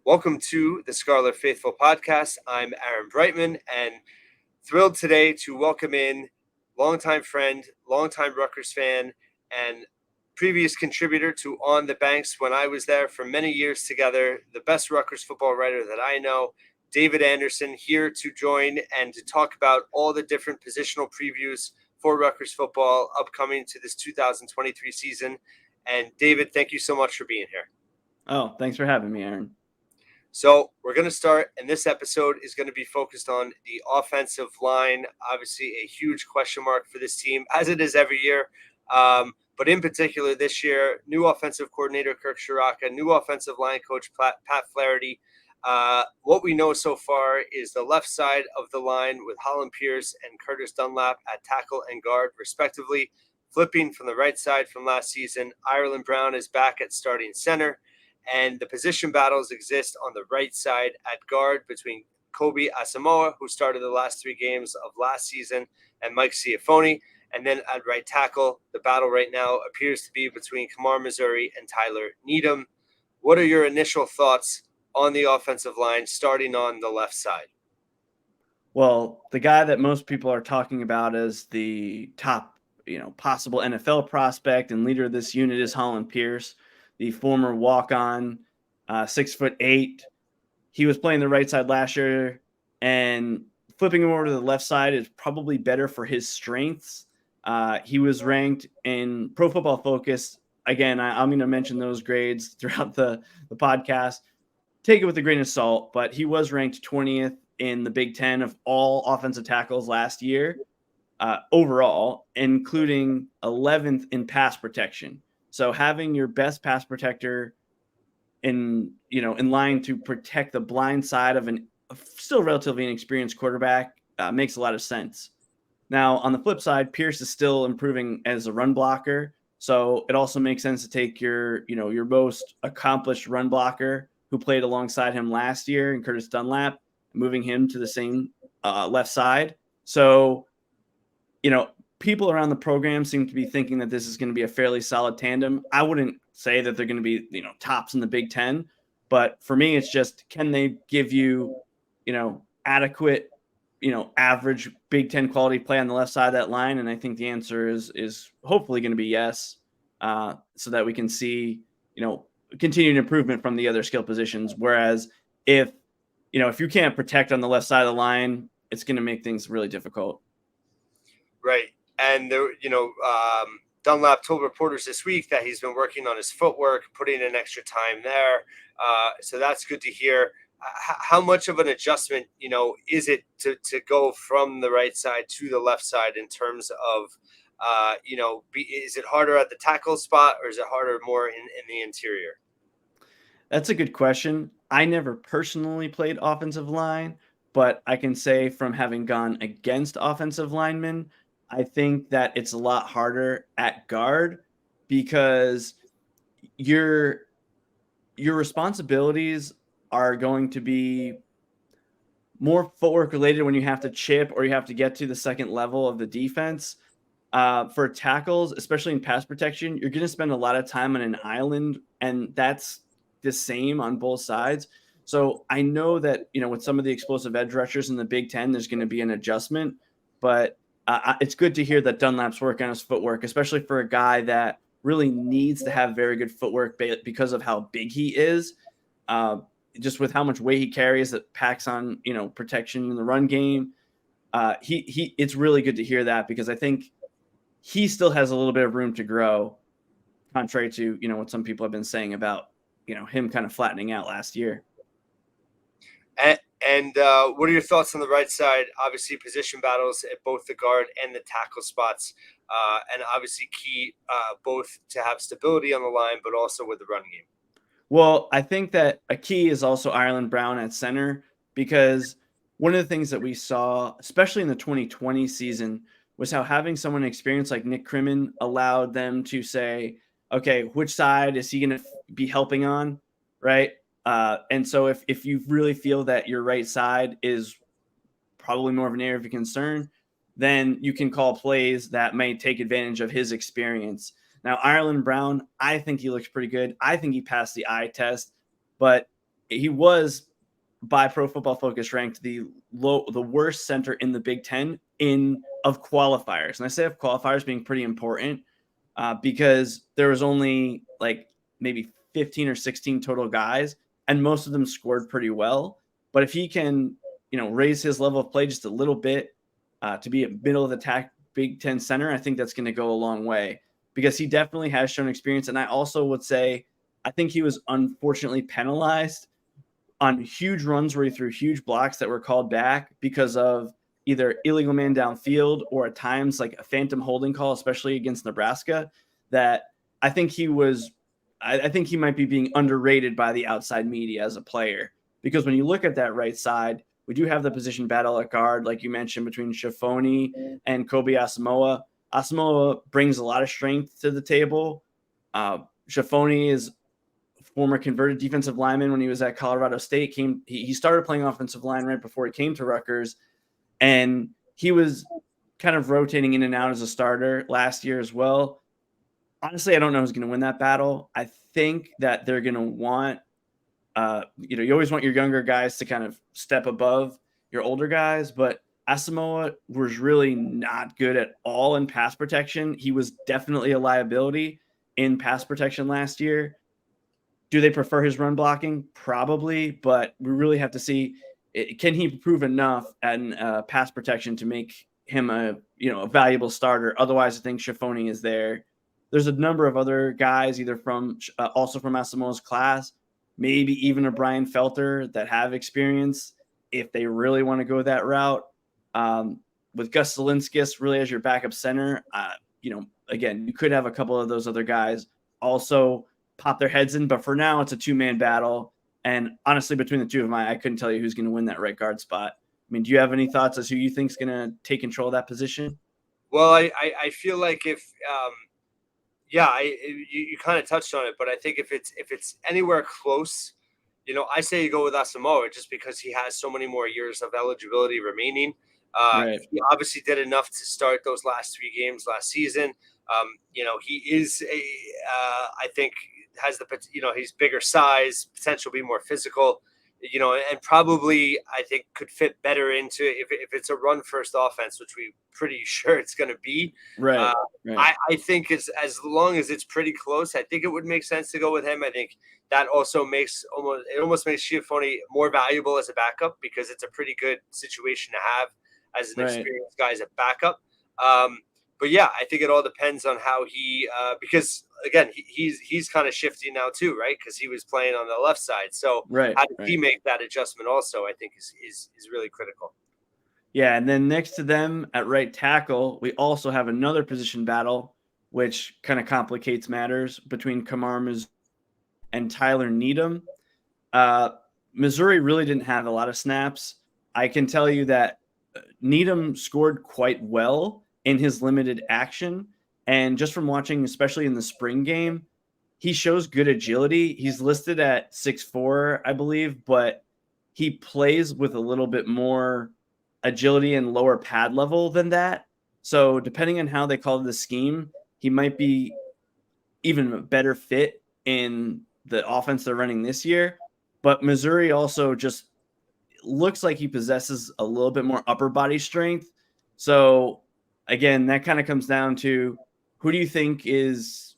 Welcome to the Scarlet Faithful podcast. I'm Aaron Breitman and thrilled today to welcome in longtime friend, longtime Rutgers fan, and previous contributor to On the Banks when I was there for many years together, the best Rutgers football writer that I know, David Anderson, here to join and to talk about all the different positional previews for Rutgers football upcoming to this 2023 season. And David, thank you so much for being here. Oh, thanks for having me, Aaron. So we're going to start, and this episode is going to be focused on the offensive line. Obviously, a huge question mark for this team, as it is every year. But in particular, this year, new offensive coordinator Kirk Shiraka, new offensive line coach Pat Flaherty. What we know so far is the left side of the line with Holland Pierce and Curtis Dunlap at tackle and guard, respectively. Flipping from the right side from last season, Ireland Brown is back at starting center. And the position battles exist on the right side at guard between Kobe Asamoah, who started the last 3 games of last season, and Mike Ciafone. And then at right tackle, the battle right now appears to be between Kamar Missouri and Tyler Needham. What are your initial thoughts on the offensive line starting on the left side? Well, the guy that most people are talking about as the top, possible NFL prospect and leader of this unit is Holland Pierce, the former walk-on, 6'8". He was playing the right side last year, and flipping him over to the left side is probably better for his strengths. He was ranked in Pro Football Focus. Again, I'm going to mention those grades throughout the podcast. Take it with a grain of salt, but he was ranked 20th in the Big Ten of all offensive tackles last year overall, including 11th in pass protection. So having your best pass protector in line to protect the blind side of an still relatively inexperienced quarterback makes a lot of sense. Now, on the flip side, Pierce is still improving as a run blocker, so it also makes sense to take your most accomplished run blocker who played alongside him last year in Curtis Dunlap, moving him to the same left side. So, people around the program seem to be thinking that this is going to be a fairly solid tandem. I wouldn't say that they're going to be, tops in the Big Ten, but for me, it's just, can they give you, adequate, average Big Ten quality play on the left side of that line? And I think the answer is hopefully going to be yes, so that we can see, continued improvement from the other skill positions. Whereas if you can't protect on the left side of the line, it's going to make things really difficult. Right. And there, Dunlap told reporters this week that he's been working on his footwork, putting in extra time there. So that's good to hear. How much of an adjustment, is it to go from the right side to the left side in terms of, is it harder at the tackle spot or is it harder more in the interior? That's a good question. I never personally played offensive line, but I can say from having gone against offensive linemen, I think that it's a lot harder at guard because your responsibilities are going to be more footwork related when you have to chip or you have to get to the second level of the defense. For tackles, especially in pass protection, you're going to spend a lot of time on an island, and that's the same on both sides. So I know that, with some of the explosive edge rushers in the Big Ten, there's going to be an adjustment, but it's good to hear that Dunlap's working on his footwork, especially for a guy that really needs to have very good footwork because of how big he is. Just with how much weight he carries, that packs on, protection in the run game. It's really good to hear that, because I think he still has a little bit of room to grow, contrary to, what some people have been saying about, him kind of flattening out last year. And what are your thoughts on the right side? Obviously, position battles at both the guard and the tackle spots, and obviously key both to have stability on the line, but also with the run game. Well, I think that a key is also Ireland Brown at center, because one of the things that we saw, especially in the 2020 season, was how having someone experienced like Nick Crimmin allowed them to say, okay, which side is he going to be helping on, right? And so if you really feel that your right side is probably more of an area of concern, then you can call plays that may take advantage of his experience. Now, Ireland Brown, I think he looks pretty good. I think he passed the eye test, but he was by Pro Football Focus ranked the worst center in the Big Ten of qualifiers. And I say of qualifiers being pretty important because there was only like maybe 15 or 16 total guys, and most of them scored pretty well. But if he can, raise his level of play just a little bit to be a middle of the attack Big Ten center, I think that's going to go a long way because he definitely has shown experience. And I also would say I think he was unfortunately penalized on huge runs where he threw huge blocks that were called back because of either illegal man downfield or at times like a phantom holding call, especially against Nebraska, that I think I think he might be being underrated by the outside media as a player. Because when you look at that right side, we do have the position battle at guard, like you mentioned, between Shafoni and Kobe Asamoah. Asamoah brings a lot of strength to the table. Shafoni is former converted defensive lineman when he was at Colorado State. He started playing offensive line right before he came to Rutgers, and he was kind of rotating in and out as a starter last year as well. Honestly, I don't know who's going to win that battle. I think that they're going to want, you always want your younger guys to kind of step above your older guys, but Asamoah was really not good at all in pass protection. He was definitely a liability in pass protection last year. Do they prefer his run blocking? Probably, but we really have to see, can he prove enough in pass protection to make him a valuable starter? Otherwise, I think Shafoni is there. There's a number of other guys, either from also from Asamoah's class, maybe even a Brian Felter that have experience if they really want to go that route. With Gus Zelinskis really as your backup center, again, you could have a couple of those other guys also pop their heads in, but for now it's a two-man battle. And honestly, between the two of them, I couldn't tell you who's going to win that right guard spot. I mean, do you have any thoughts as who you think is going to take control of that position? Well, I feel like if you kind of touched on it, but I think if it's anywhere close, I say you go with Asamoah just because he has so many more years of eligibility remaining. Right. He obviously did enough to start those last 3 games last season. He is I think has the he's bigger size, potential to be more physical, and probably I think could fit better into if it's a run first offense, which we're pretty sure it's going to be. Right. Uh, Right. I think as long as it's pretty close, I think it would make sense to go with him. I think that also makes almost makes Schiaffoni more valuable as a backup because it's a pretty good situation to have as an Right. experienced guy as a backup. But yeah, I think it all depends on how he because again he's kind of shifty now too, right? Because he was playing on the left side. So Right. how does he Right. make that adjustment? Also, I think is really critical. Yeah, and then next to them at right tackle, we also have another position battle, which kind of complicates matters between Kamar Missouri and Tyler Needham. Uh, Missouri really didn't have a lot of snaps. I can tell you that Needham scored quite well in his limited action. And just from watching, especially in the spring game, he shows good agility. He's listed at 6'4", I believe, but he plays with a little bit more agility and lower pad level than that. So depending on how they call the scheme, he might be even a better fit in the offense they're running this year. But Missouri also just looks like he possesses a little bit more upper body strength. So again, that kind of comes down to who do you think is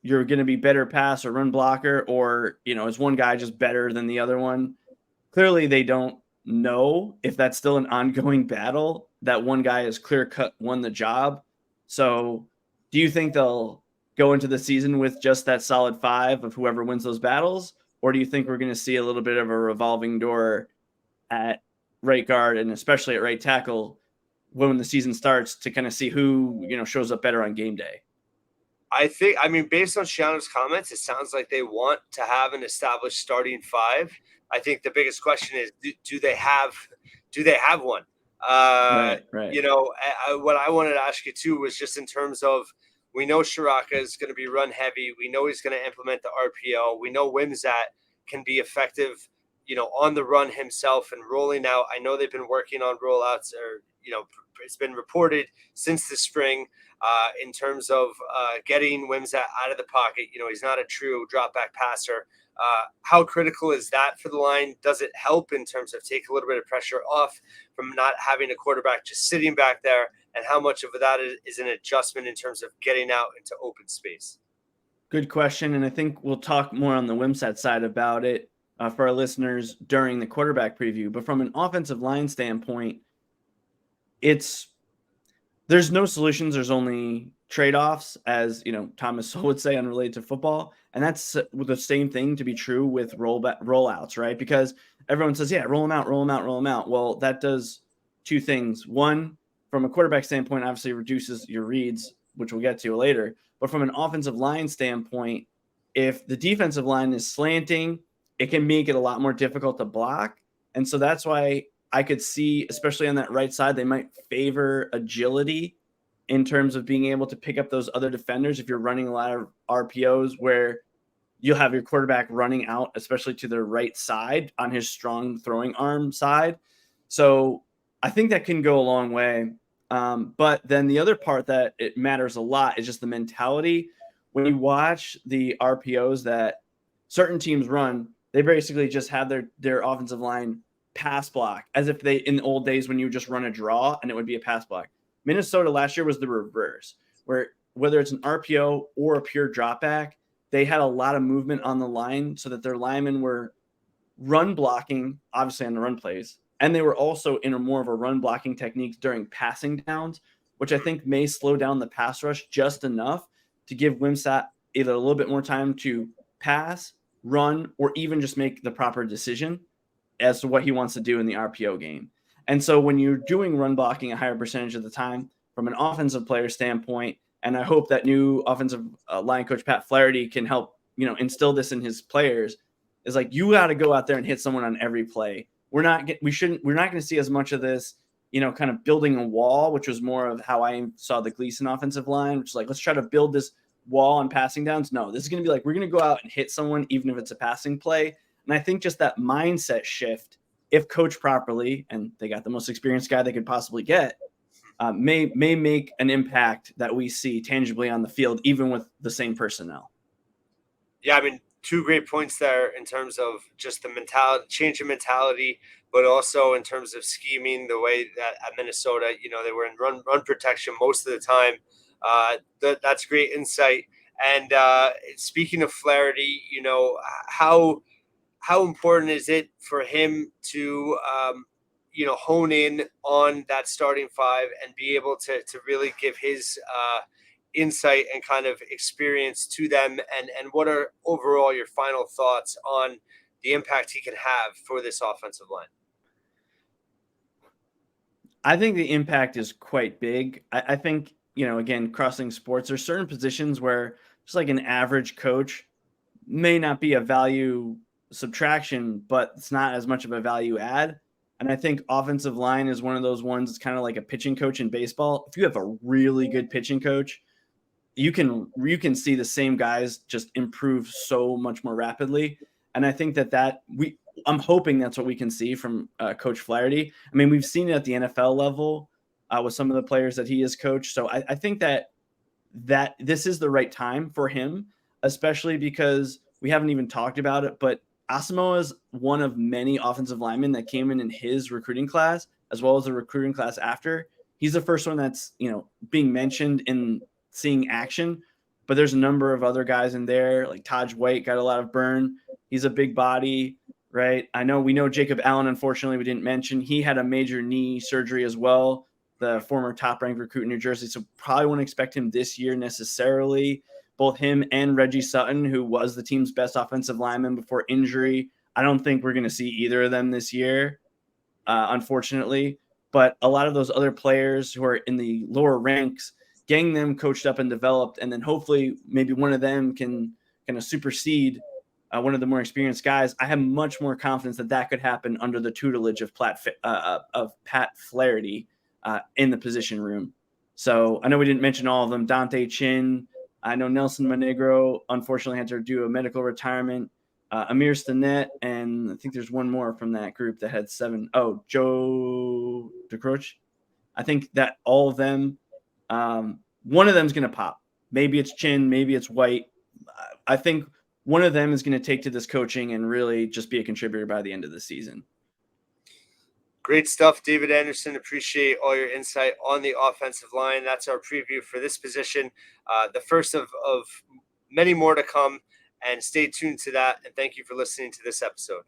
you're going to be better pass or run blocker, or is one guy just better than the other one? Clearly, they don't know if that's still an ongoing battle. That one guy is clear cut won the job. So, do you think they'll go into the season with just that solid five of whoever wins those battles, or do you think we're going to see a little bit of a revolving door at right guard and especially at right tackle when the season starts to kind of see who shows up better on game day? I mean, based on Shiano's comments, it sounds like they want to have an established starting five. I think the biggest question is, do they have one? Right, right, What I wanted to ask you too was just in terms of we know Shiraka is going to be run heavy. We know he's going to implement the RPO. We know Wimsat can be effective, on the run himself and rolling out. I know they've been working on rollouts, or it's been reported since the spring in terms of getting Wimsat out of the pocket. He's not a true drop back passer. How critical is that for the line? Does it help in terms of take a little bit of pressure off from not having a quarterback just sitting back there? And how much of that is an adjustment in terms of getting out into open space? Good question, and I think we'll talk more on the Wimsat side about it for our listeners during the quarterback preview. But from an offensive line standpoint, it's there's no solutions. There's only trade-offs, as Thomas Sowell would say, unrelated to football, and that's the same thing to be true with rollouts, right? Because everyone says, "Yeah, roll them out, roll them out, roll them out." Well, that does two things. One, from a quarterback standpoint, obviously reduces your reads, which we'll get to later. But from an offensive line standpoint, if the defensive line is slanting, it can make it a lot more difficult to block, and so that's why I could see, especially on that right side, they might favor agility in terms of being able to pick up those other defenders if you're running a lot of RPOs where you'll have your quarterback running out, especially to the right side on his strong throwing arm side. So I think that can go a long way. But then the other part that it matters a lot is just the mentality. When you watch the RPOs that certain teams run, they basically just have their offensive line pass block as if they in the old days when you would just run a draw and it would be a pass block. Minnesota last year was the reverse, where whether it's an RPO or a pure drop back, they had a lot of movement on the line so that their linemen were run blocking, obviously on the run plays, and they were also in a more of a run blocking techniques during passing downs, which I think may slow down the pass rush just enough to give Wimsat either a little bit more time to pass, run, or even just make the proper decision as to what he wants to do in the RPO game. And so when you're doing run blocking a higher percentage of the time from an offensive player standpoint, and I hope that new offensive line coach Pat Flaherty can help, instill this in his players, is like you got to go out there and hit someone on every play. We're not going to see as much of this, kind of building a wall, which was more of how I saw the Gleason offensive line, which is like, let's try to build this wall on passing downs. No, this is going to be like, we're going to go out and hit someone, even if it's a passing play. And I think just that mindset shift, if coached properly, and they got the most experienced guy they could possibly get, may make an impact that we see tangibly on the field, even with the same personnel. Yeah, I mean, two great points there in terms of just the mentality, change in mentality, but also in terms of scheming. The way that at Minnesota, they were in run protection most of the time. That's great insight. And speaking of Flaherty, how important is it for him to hone in on that starting five and be able to really give his insight and kind of experience to them, and what are overall your final thoughts on the impact he can have for this offensive line? I think the impact is quite big. I think, again, crossing sports, there's certain positions where just like an average coach may not be a value subtraction, but it's not as much of a value add. And I think offensive line is one of those ones. It's kind of like a pitching coach in baseball. If you have a really good pitching coach, you can see the same guys just improve so much more rapidly. And I think I'm hoping that's what we can see from Coach Flaherty. I mean, we've seen it at the NFL level with some of the players that he has coached. So I think that this is the right time for him, especially because we haven't even talked about it, but Asamoah is one of many offensive linemen that came in his recruiting class, as well as the recruiting class after. He's the first one that's, being mentioned in seeing action, but there's a number of other guys in there, like Taj White got a lot of burn. He's a big body, right? We know Jacob Allen, unfortunately, we didn't mention. He had a major knee surgery as well, the former top-ranked recruit in New Jersey, so probably wouldn't expect him this year necessarily. Both him and Reggie Sutton, who was the team's best offensive lineman before injury, I don't think we're going to see either of them this year, unfortunately. But a lot of those other players who are in the lower ranks, getting them coached up and developed, and then hopefully maybe one of them can kind of supersede one of the more experienced guys. I have much more confidence that could happen under the tutelage of Pat Flaherty in the position room. So I know we didn't mention all of them. Dante Chin, I know Nelson Monegro unfortunately had to do a medical retirement. Amir Stinnett, and I think there's one more from that group that had 7. Oh, Joe DeCroce. I think that all of them, one of them is going to pop. Maybe it's Chin, maybe it's White. I think one of them is going to take to this coaching and really just be a contributor by the end of the season. Great stuff, David Anderson. Appreciate all your insight on the offensive line. That's our preview for this position, the first of many more to come. And stay tuned to that. And thank you for listening to this episode.